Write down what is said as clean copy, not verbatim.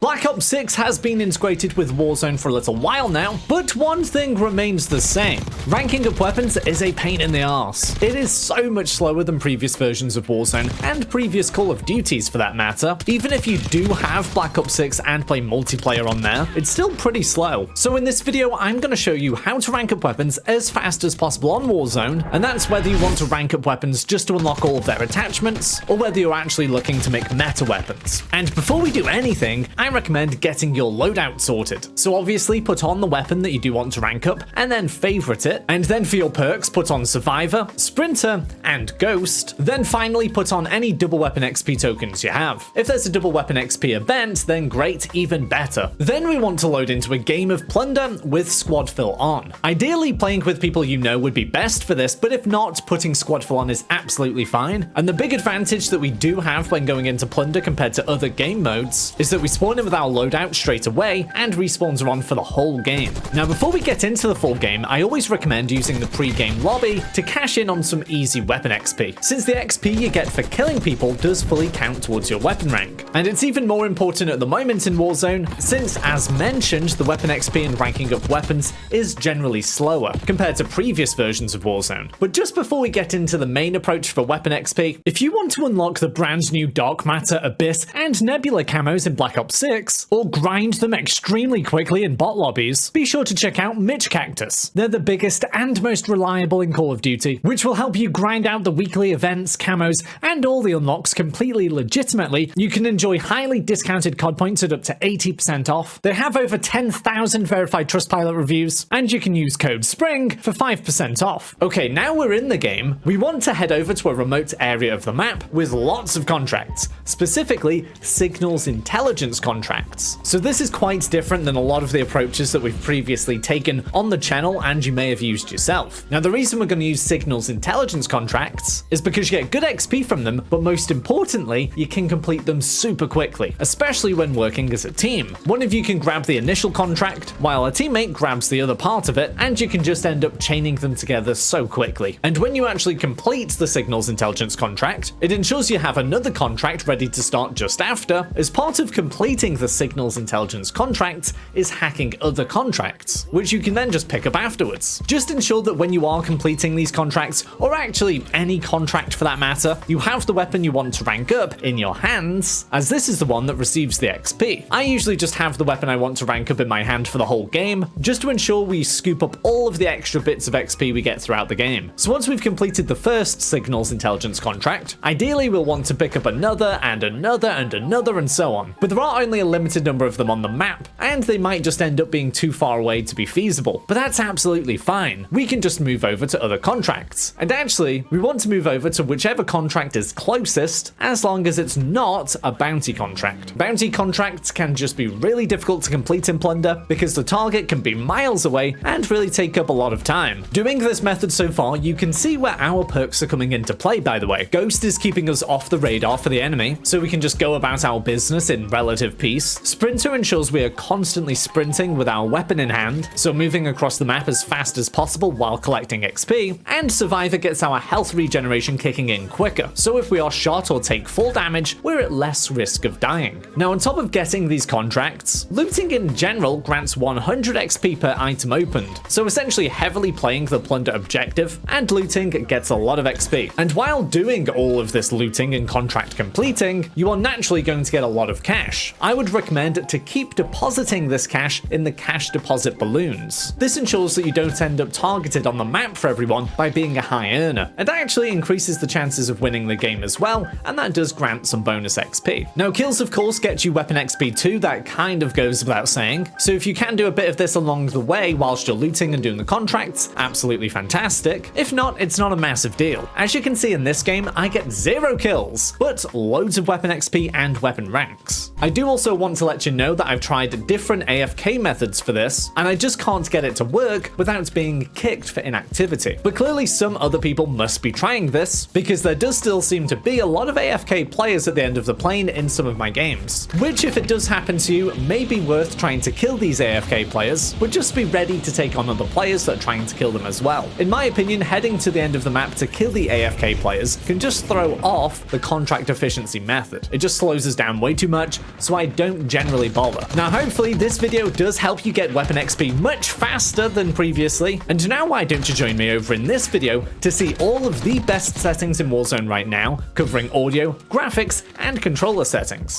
Black Ops 6 has been integrated with Warzone for a little while now, but one thing remains the same. Ranking up weapons is a pain in the arse. It is so much slower than previous versions of Warzone, and previous Call of Duties for that matter. Even if you do have Black Ops 6 and play multiplayer on there, it's still pretty slow. So in this video, I'm going to show you how to rank up weapons as fast as possible on Warzone, and that's whether you want to rank up weapons just to unlock all of their attachments, or whether you're actually looking to make meta weapons. And before we do anything, I recommend getting your loadout sorted. So obviously put on the weapon that you do want to rank up, and then favorite it, and then for your perks put on Survivor, Sprinter, and Ghost, then finally put on any double weapon XP tokens you have. If there's a double weapon XP event, then great, even better. Then we want to load into a game of Plunder with squad fill on. Ideally playing with people you know would be best for this, but if not, putting squad fill on is absolutely fine. And the big advantage that we do have when going into Plunder compared to other game modes is that we spawn in with our loadout straight away, and respawns are on for the whole game. Now before we get into the full game, I always recommend using the pre-game lobby to cash in on some easy weapon XP, since the XP you get for killing people does fully count towards your weapon rank. And it's even more important at the moment in Warzone, since as mentioned, the weapon XP and ranking up weapons is generally slower compared to previous versions of Warzone. But just before we get into the main approach for weapon XP, if you want to unlock the brand new Dark Matter, Abyss, and Nebula camos in Black Ops 6, or grind them extremely quickly in bot lobbies, be sure to check out Mitch Cactus. They're the biggest and most reliable in Call of Duty, which will help you grind out the weekly events, camos, and all the unlocks completely legitimately. You can enjoy highly discounted COD points at up to 80% off. They have over 10,000 verified Trustpilot reviews, and you can use code SPRING for 5% off. Okay, now we're in the game, we want to head over to a remote area of the map with lots of contracts, specifically signals intelligence contracts. So this is quite different than a lot of the approaches that we've previously taken on the channel and you may have used yourself. Now the reason we're going to use signals intelligence contracts is because you get good XP from them, but most importantly, you can complete them super quickly, especially when working as a team. One of you can grab the initial contract, while a teammate grabs the other part of it, and you can just end up chaining them together so quickly. And when you actually complete the signals intelligence contract, it ensures you have another contract ready to start just after. As part of completing the signals intelligence contract is hacking other contracts, which you can then just pick up afterwards. Just ensure that when you are completing these contracts, or actually any contract for that matter, you have the weapon you want to rank up in your hands, as this is the one that receives the XP. I usually just have the weapon I want to rank up in my hand for the whole game, just to ensure we scoop up all of the extra bits of XP we get throughout the game. So once we've completed the first signals intelligence contract, ideally we'll want to pick up another and another and another and so on. But there are only a limited number of them on the map, and they might just end up being too far away to be feasible. But that's absolutely fine. We can just move over to other contracts. And actually, we want to move over to whichever contract is closest, as long as it's not a bounty contract. Bounty contracts can just be really difficult to complete in Plunder because the target can be miles away and really take up a lot of time. Doing this method so far, you can see where our perks are coming into play, by the way. Ghost is keeping us off the radar for the enemy, so we can just go about our business in relative peace. Sprinter ensures we are constantly sprinting with our weapon in hand, so moving across the map as fast as possible while collecting XP, and Survivor gets our health regeneration kicking in quicker, so if we are shot or take full damage, we're at less risk of dying. Now on top of getting these contracts, looting in general grants 100 XP per item opened, so essentially heavily playing the Plunder objective, and looting gets a lot of XP. And while doing all of this looting and contract completing, you are naturally going to get a lot of cash. I would recommend to keep depositing this cash in the cash deposit balloons. This ensures that you don't end up targeted on the map for everyone by being a high earner, and actually increases the chances of winning the game as well, and that does grant some bonus XP. Now kills of course get you weapon XP too, that kind of goes without saying, so if you can do a bit of this along the way whilst you're looting and doing the contracts, absolutely fantastic. If not, it's not a massive deal. As you can see in this game, I get 0 kills, but loads of weapon XP and weapon ranks. I do also want to let you know that I've tried different AFK methods for this, and I just can't get it to work without being kicked for inactivity. But clearly some other people must be trying this, because there does still seem to be a lot of AFK players at the end of the plane in some of my games, which if it does happen to you, may be worth trying to kill these AFK players, but just be ready to take on other players that are trying to kill them as well. In my opinion, heading to the end of the map to kill the AFK players can just throw off the contract efficiency method. It just slows us down way too much, so I don't generally bother. Now hopefully this video does help you get weapon XP much faster than previously, and now why don't you join me over in this video to see all of the best settings in Warzone right now, covering audio, graphics, and controller settings.